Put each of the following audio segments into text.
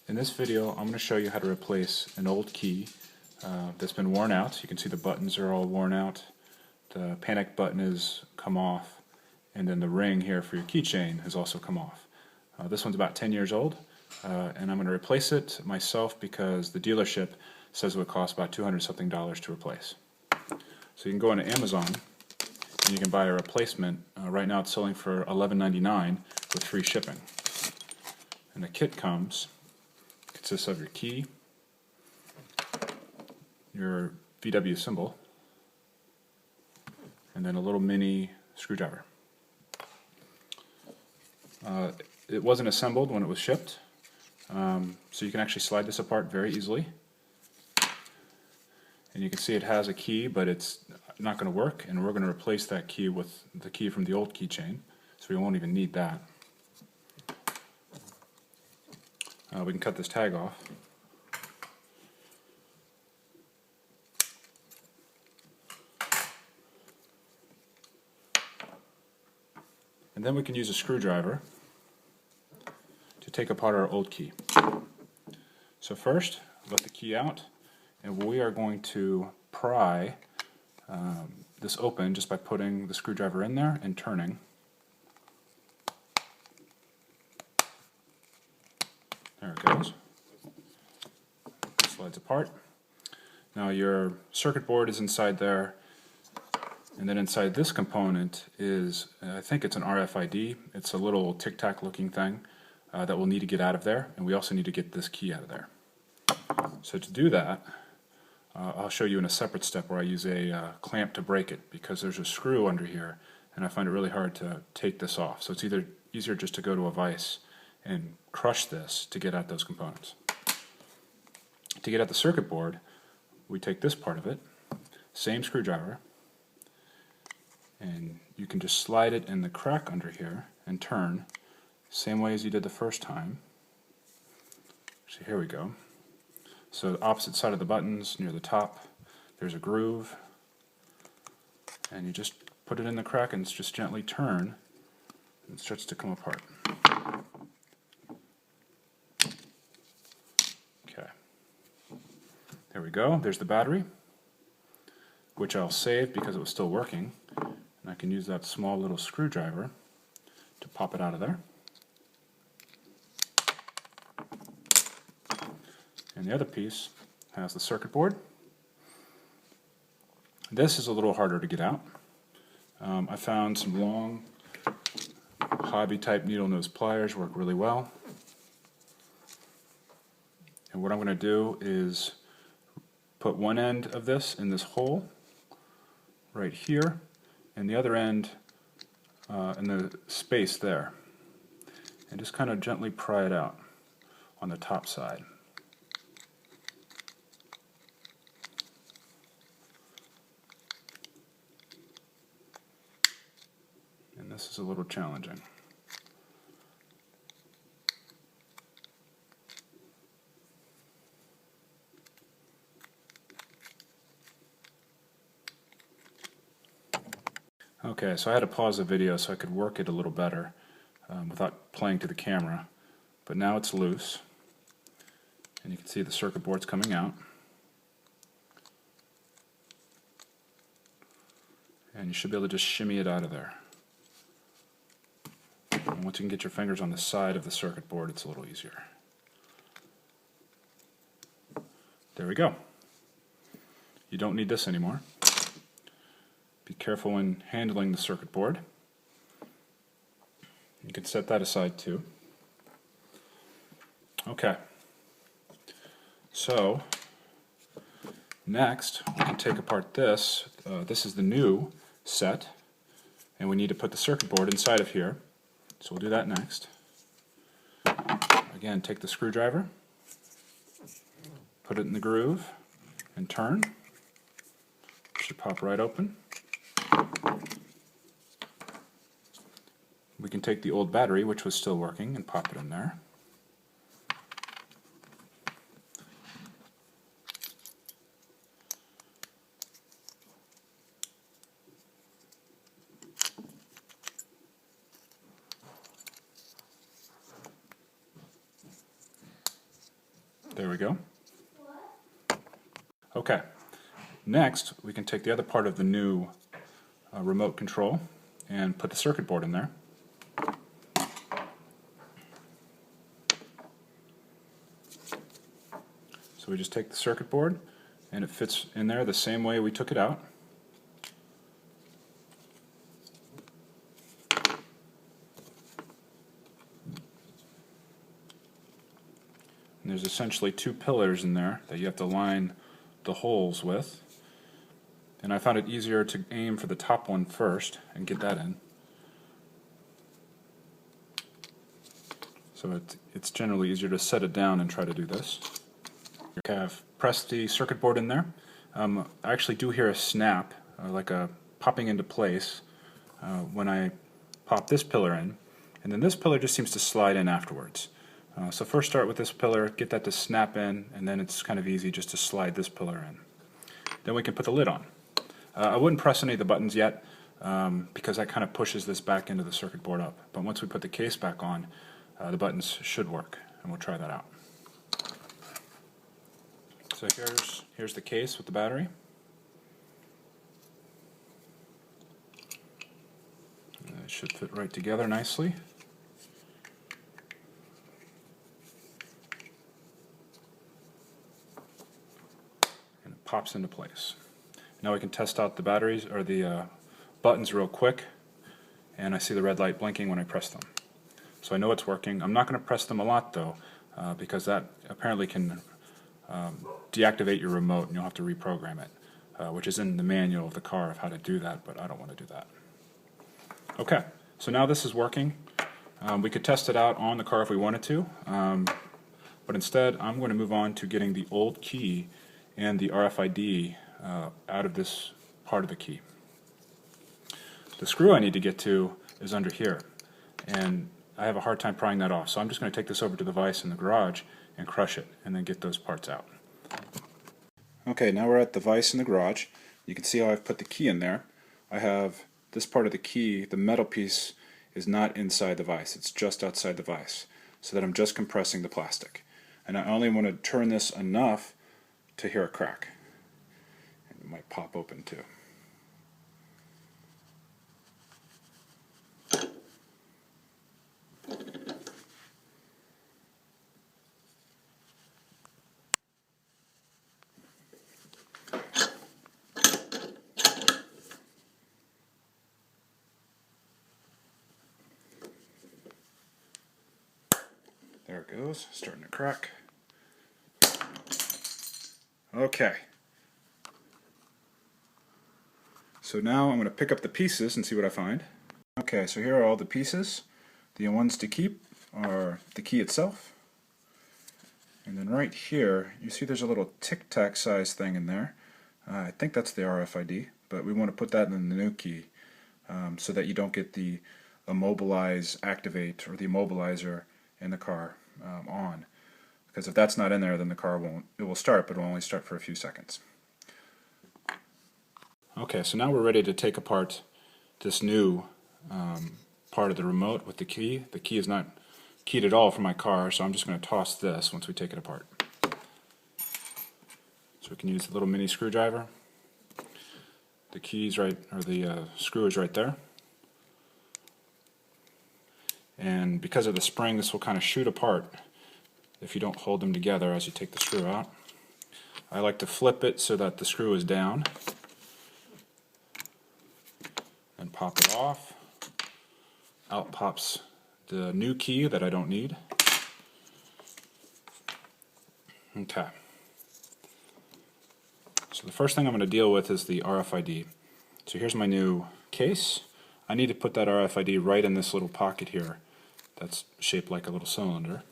In this video, I'm going to show you how to replace an old key that's been worn out. You can see the buttons are all worn out. The panic button has come off, and then the ring here for your keychain has also come off. This one's about 10 years old, and I'm going to replace it myself because the dealership says it would cost about $200 something to replace. So you can go into Amazon and you can buy a replacement. Right now it's selling for $11.99 with free shipping. And the kit consists of your key, your VW symbol, and then a little mini screwdriver. It wasn't assembled when it was shipped, so you can actually slide this apart very easily. And you can see it has a key, but it's not going to work, and we're going to replace that key with the key from the old keychain, so we won't even need that. We can cut this tag off. And then we can use a screwdriver to take apart our old key. So first, let the key out, and we are going to pry this open just by putting the screwdriver in there and turning. There it goes. It slides apart. Now your circuit board is inside there, and then inside this component is, I think it's an RFID. It's a little tic-tac looking thing that we'll need to get out of there, and we also need to get this key out of there. So to do that, I'll show you in a separate step where I use a clamp to break it, because there's a screw under here and I find it really hard to take this off. So it's either easier just to go to a vise and crush this to get at those components. To get at the circuit board, we take this part of it, same screwdriver, and you can just slide it in the crack under here and turn, same way as you did the first time. So here we go. So the opposite side of the buttons, near the top, there's a groove, and you just put it in the crack and just gently turn, and it starts to come apart. Okay, there we go. There's the battery, which I'll save because it was still working, and I can use that small little screwdriver to pop it out of there. And the other piece has the circuit board. This is a little harder to get out. I found some long hobby type needle nose pliers work really well. And what I'm going to do is put one end of this in this hole right here, and the other end in the space there, and just kind of gently pry it out on the top side. And this is a little challenging. Okay, so I had to pause the video so I could work it a little better without playing to the camera, but now it's loose, and you can see the circuit board's coming out, and you should be able to just shimmy it out of there. And once you can get your fingers on the side of the circuit board, it's a little easier. There we go. You don't need this anymore. Be careful when handling the circuit board. You can set that aside too. Okay. So next we can take apart this. This is the new set, and we need to put the circuit board inside of here. So we'll do that next. Again, take the screwdriver, put it in the groove, and turn. It should pop right open. We can take the old battery, which was still working, and pop it in there. There we go. Okay, next we can take the other part of the new remote control and put the circuit board in there. So we just take the circuit board and it fits in there the same way we took it out. And there's essentially two pillars in there that you have to line the holes with. And I found it easier to aim for the top one first and get that in. So it's generally easier to set it down and try to do this. Okay, I've pressed the circuit board in there. I actually do hear a snap, like a popping into place when I pop this pillar in. And then this pillar just seems to slide in afterwards. So first start with this pillar, get that to snap in, and then it's kind of easy just to slide this pillar in. Then we can put the lid on. I wouldn't press any of the buttons yet because that kind of pushes this back into the circuit board up. But once we put the case back on, the buttons should work, and we'll try that out. So here's the case with the battery. It should fit right together nicely. Pops into place. Now we can test out the batteries or the buttons real quick, and I see the red light blinking when I press them. So I know it's working. I'm not going to press them a lot though, because that apparently can deactivate your remote and you'll have to reprogram it, which is in the manual of the car of how to do that, but I don't want to do that. Okay, so now this is working. We could test it out on the car if we wanted to, but instead I'm going to move on to getting the old key and the RFID out of this part of the key. The screw I need to get to is under here, and I have a hard time prying that off, so I'm just going to take this over to the vise in the garage and crush it and then get those parts out. Okay, now we're at the vise in the garage. You can see how I've put the key in there. I have this part of the key, the metal piece is not inside the vise, it's just outside the vise, so that I'm just compressing the plastic. And I only want to turn this enough to hear a crack. And it might pop open too. There it goes, starting to crack. Okay. So now I'm going to pick up the pieces and see what I find. Okay, so here are all the pieces. The ones to keep are the key itself. And then right here, you see there's a little tic-tac size thing in there. I think that's the RFID, but we want to put that in the new key so that you don't get the immobilize activate or the immobilizer in the car on. Because if that's not in there, then the car will start, but it will only start for a few seconds. Okay, so now we're ready to take apart this new part of the remote with the key. The key is not keyed at all for my car, so I'm just going to toss this once we take it apart. So we can use the little mini screwdriver. The key's right, or the screw is right there. And because of the spring, this will kind of shoot apart if you don't hold them together as you take the screw out. I like to flip it so that the screw is down and pop it off. Out pops the new key that I don't need. Okay. So the first thing I'm going to deal with is the RFID. So here's my new case. I need to put that RFID right in this little pocket here that's shaped like a little cylinder.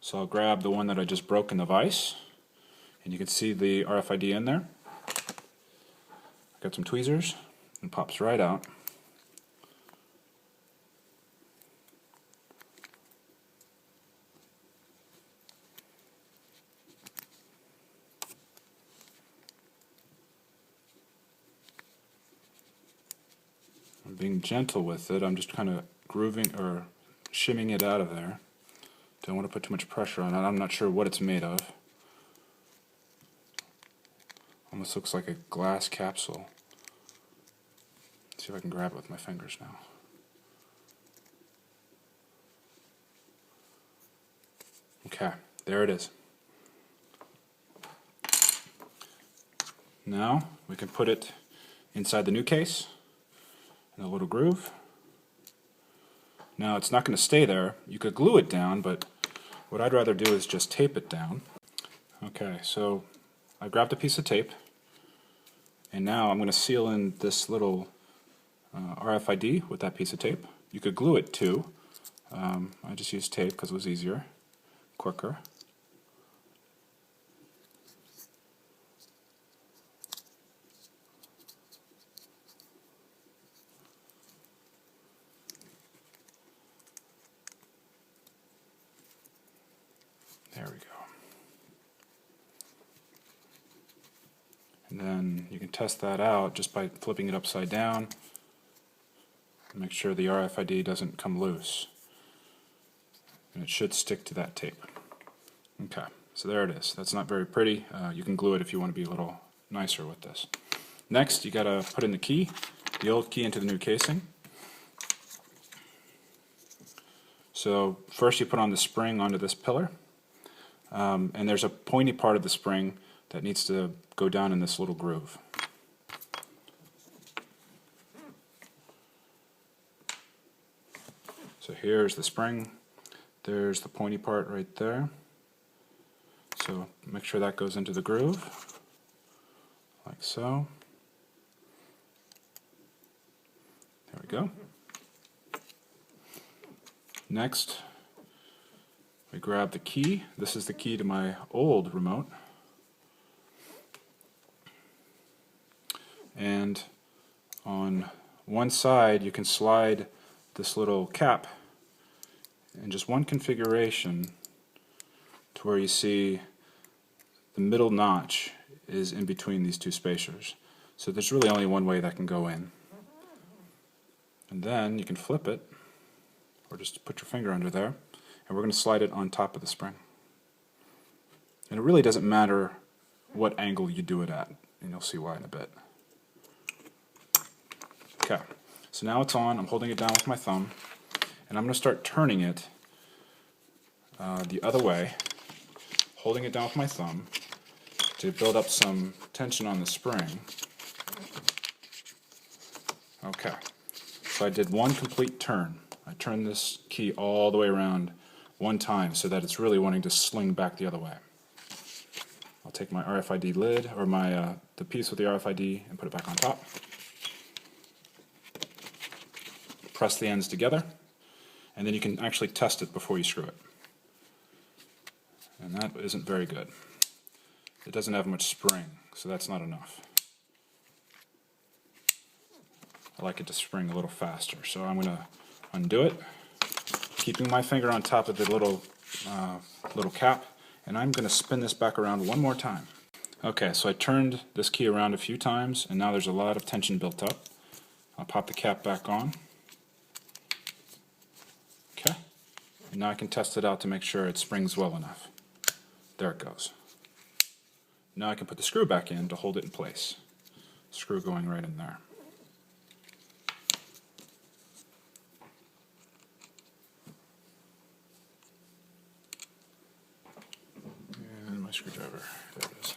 So I'll grab the one that I just broke in the vise, and you can see the RFID in there. Got some tweezers, and pops right out. I'm being gentle with it. I'm just kind of grooving or shimming it out of there Don't want to put too much pressure on it. I'm not sure what it's made of. Almost looks like a glass capsule. Let's see if I can grab it with my fingers now. Okay, there it is. Now we can put it inside the new case in a little groove. Now it's not going to stay there. You could glue it down, but what I'd rather do is just tape it down. Okay, so I grabbed a piece of tape, and now I'm going to seal in this little RFID with that piece of tape. You could glue it too. I just used tape because it was easier, quicker. There we go. And then you can test that out just by flipping it upside down. Make sure the RFID doesn't come loose. And it should stick to that tape. Okay, so there it is. That's not very pretty. You can glue it if you want to be a little nicer with this. Next, you got to put in the key, the old key into the new casing. So first you put on the spring onto this pillar. And there's a pointy part of the spring that needs to go down in this little groove. So here's the spring, there's the pointy part right there. So make sure that goes into the groove, like so. There we go. Next, we grab the key. This is the key to my old remote. And on one side you can slide this little cap in just one configuration to where you see the middle notch is in between these two spacers. So there's really only one way that can go in. And then you can flip it, or just put your finger under there, and we're going to slide it on top of the spring. And it really doesn't matter what angle you do it at, and you'll see why in a bit. Okay, so now it's on. I'm holding it down with my thumb, and I'm going to start turning it the other way, holding it down with my thumb to build up some tension on the spring. Okay, so I did one complete turn. I turned this key all the way around one time so that it's really wanting to sling back the other way. I'll take my RFID lid, or my the piece with the RFID, and put it back on top. Press the ends together, and then you can actually test it before you screw it. And that isn't very good. It doesn't have much spring, so that's not enough. I like it to spring a little faster, so I'm going to undo it, keeping my finger on top of the little cap, and I'm going to spin this back around one more time. Okay, so I turned this key around a few times, and now there's a lot of tension built up. I'll pop the cap back on. Okay, and now I can test it out to make sure it springs well enough. There it goes. Now I can put the screw back in to hold it in place. Screw going right in there. And my screwdriver, there it is.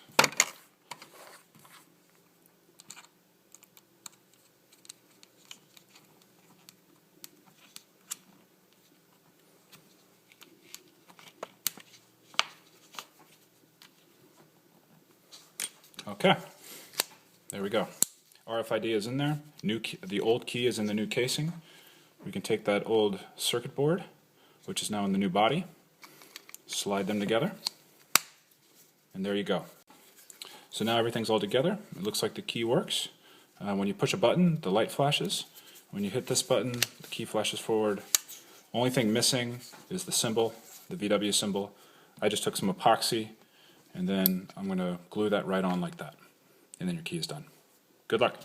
Okay, there we go. RFID is in there. The old key is in the new casing. We can take that old circuit board, which is now in the new body, slide them together, and there you go. So now everything's all together. It looks like the key works. When you push a button, the light flashes. When you hit this button, the key flashes forward. Only thing missing is the symbol, the VW symbol. I just took some epoxy, and then I'm going to glue that right on like that. And then your key is done. Good luck.